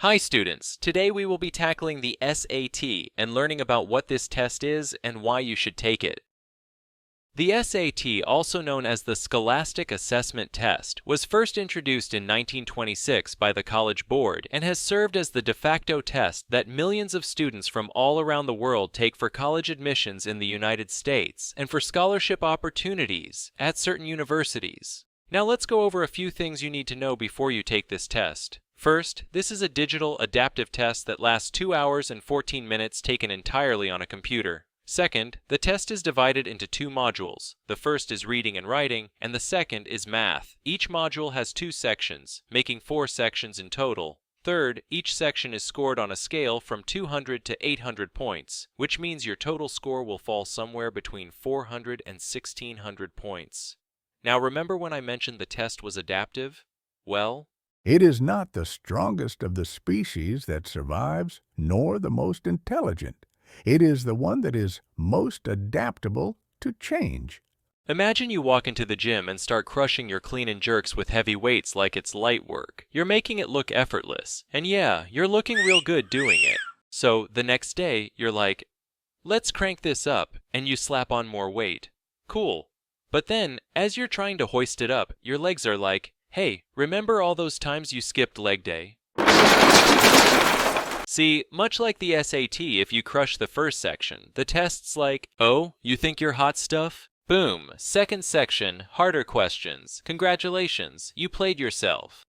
Hi students, today we will be tackling the SAT and learning about what this test is and why you should take it. The SAT, also known as the Scholastic Assessment Test, was first introduced in 1926 by the College Board and has served as the de facto test that millions of students from all around the world take for college admissions in the United States and for scholarship opportunities at certain universities. Now let's go over a few things you need to know before you take this test. First, this is a digital adaptive test that lasts 2 hours and 14 minutes taken entirely on a computer. Second, the test is divided into 2 modules. The first is reading and writing, and the second is math. Each module has 2 sections, making 4 sections in total. Third, each section is scored on a scale from 200 to 800 points, which means your total score will fall somewhere between 400 and 1600 points. Now remember when I mentioned the test was adaptive? Well, it is not the strongest of the species that survives, nor the most intelligent. It is the one that is most adaptable to change. imagine you walk into the gym and start crushing your clean and jerks with heavy weights like it's light work. You're making it look effortless. And yeah, you're looking real good doing it. So the next day, you're like, let's crank this up, and you slap on more weight. Cool. But then, as you're trying to hoist it up, your legs are like, hey, remember all those times you skipped leg day? See, much like the SAT, if you crush the first section, the test's like, oh, you think you're hot stuff? Boom, second section, harder questions. Congratulations, you played yourself.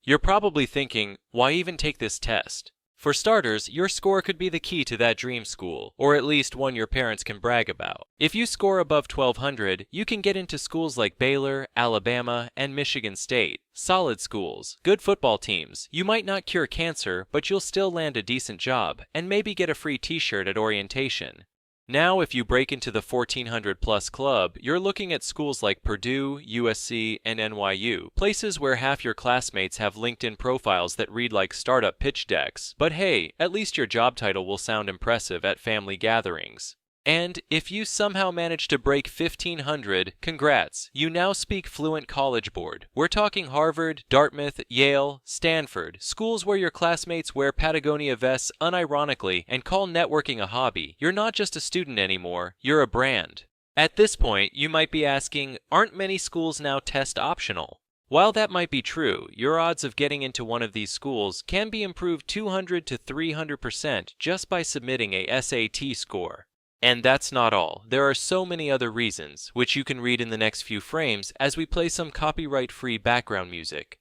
You're probably thinking, why even take this test? For starters, your score could be the key to that dream school, or at least one your parents can brag about. If you score above 1200, you can get into schools like Baylor, Alabama, and Michigan State. Solid schools, good football teams. You might not cure cancer, but you'll still land a decent job, and maybe get a free t-shirt at orientation. Now, if you break into the 1400 plus club, you're looking at schools like Purdue, USC, and NYU, places where half your classmates have LinkedIn profiles that read like startup pitch decks. But hey, at least your job title will sound impressive at family gatherings. And if you somehow manage to break 1500, congrats, you now speak fluent College Board. We're talking Harvard, Dartmouth, Yale, Stanford, schools where your classmates wear Patagonia vests unironically and call networking a hobby. You're not just a student anymore, you're a brand. At this point, you might be asking, aren't many schools now test optional? While that might be true, your odds of getting into one of these schools can be improved 200 to 300% just by submitting a SAT score. And that's not all. There are so many other reasons, which you can read in the next few frames as we play some copyright-free background music.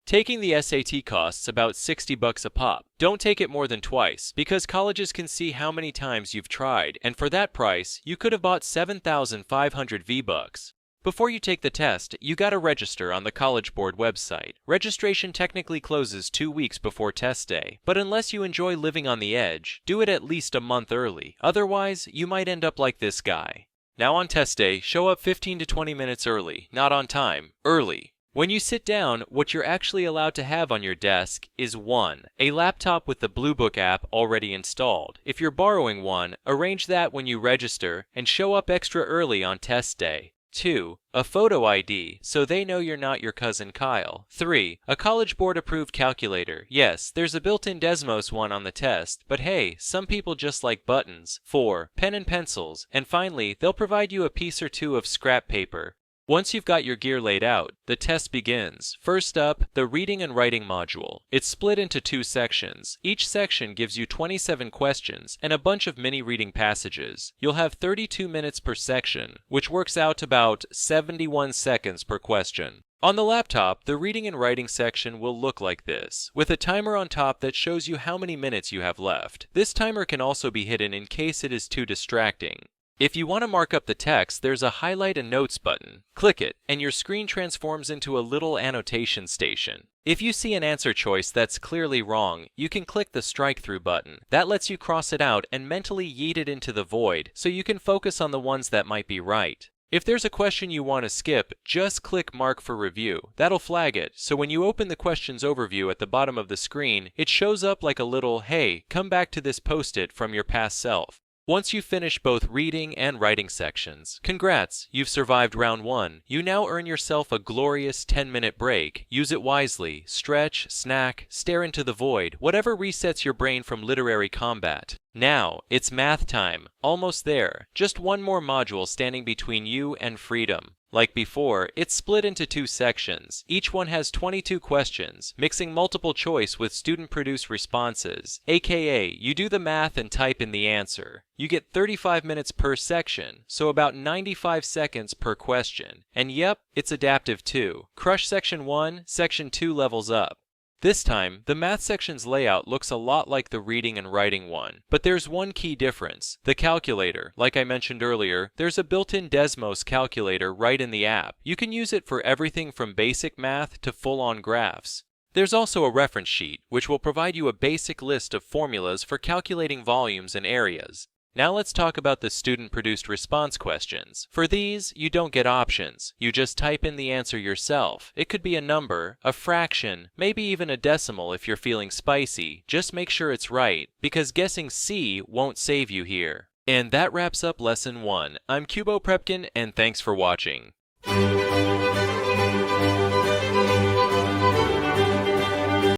Taking the SAT costs about $60 a pop. Don't take it more than twice, because colleges can see how many times you've tried, and for that price, you could have bought 7,500 V-Bucks. Before you take the test, you gotta register on the College Board website. Registration technically closes 2 weeks before test day, but unless you enjoy living on the edge, do it at least a month early. Otherwise, you might end up like this guy. Now on test day, show up 15 to 20 minutes early, not on time, early. When you sit down, what you're actually allowed to have on your desk is 1. A laptop with the Blue Book app already installed. If you're borrowing one, arrange that when you register and show up extra early on test day. 2. A photo ID, so they know you're not your cousin Kyle. 3. A College Board approved calculator. Yes, there's a built-in Desmos one on the test, but hey, some people just like buttons. 4. Pen and pencils. And finally, they'll provide you a piece or two of scrap paper. Once you've got your gear laid out, the test begins. First up, the reading and writing module. It's split into 2 sections. Each section gives you 27 questions and a bunch of mini reading passages. You'll have 32 minutes per section, which works out about 71 seconds per question. On the laptop, the reading and writing section will look like this, with a timer on top that shows you how many minutes you have left. This timer can also be hidden in case it is too distracting. If you want to mark up the text, there's a highlight and notes button. Click it, and your screen transforms into a little annotation station. If you see an answer choice that's clearly wrong, you can click the strike through button. That lets you cross it out and mentally yeet it into the void, so you can focus on the ones that might be right. If there's a question you want to skip, just click Mark for Review. That'll flag it, so when you open the questions overview at the bottom of the screen, it shows up like a little, hey, come back to this post-it from your past self. Once you finish both reading and writing sections, congrats, you've survived round 1. You now earn yourself a glorious 10-minute break. Use it wisely. Stretch, snack, stare into the void, whatever resets your brain from literary combat. Now, it's math time. Almost there. Just one more module standing between you and freedom. Like before, it's split into 2 sections. Each one has 22 questions, mixing multiple choice with student-produced responses, aka you do the math and type in the answer. You get 35 minutes per section, so about 95 seconds per question. And yep, it's adaptive too. Crush section 1, section 2 levels up. This time, the math section's layout looks a lot like the reading and writing one, but there's one key difference. The calculator. Like I mentioned earlier, there's a built-in Desmos calculator right in the app. You can use it for everything from basic math to full-on graphs. There's also a reference sheet, which will provide you a basic list of formulas for calculating volumes and areas. Now let's talk about the student-produced response questions. For these, you don't get options. You just type in the answer yourself. It could be a number, a fraction, maybe even a decimal if you're feeling spicy. Just make sure it's right, because guessing C won't save you here. And that wraps up Lesson 1. I'm Cubo Prepkin, and thanks for watching.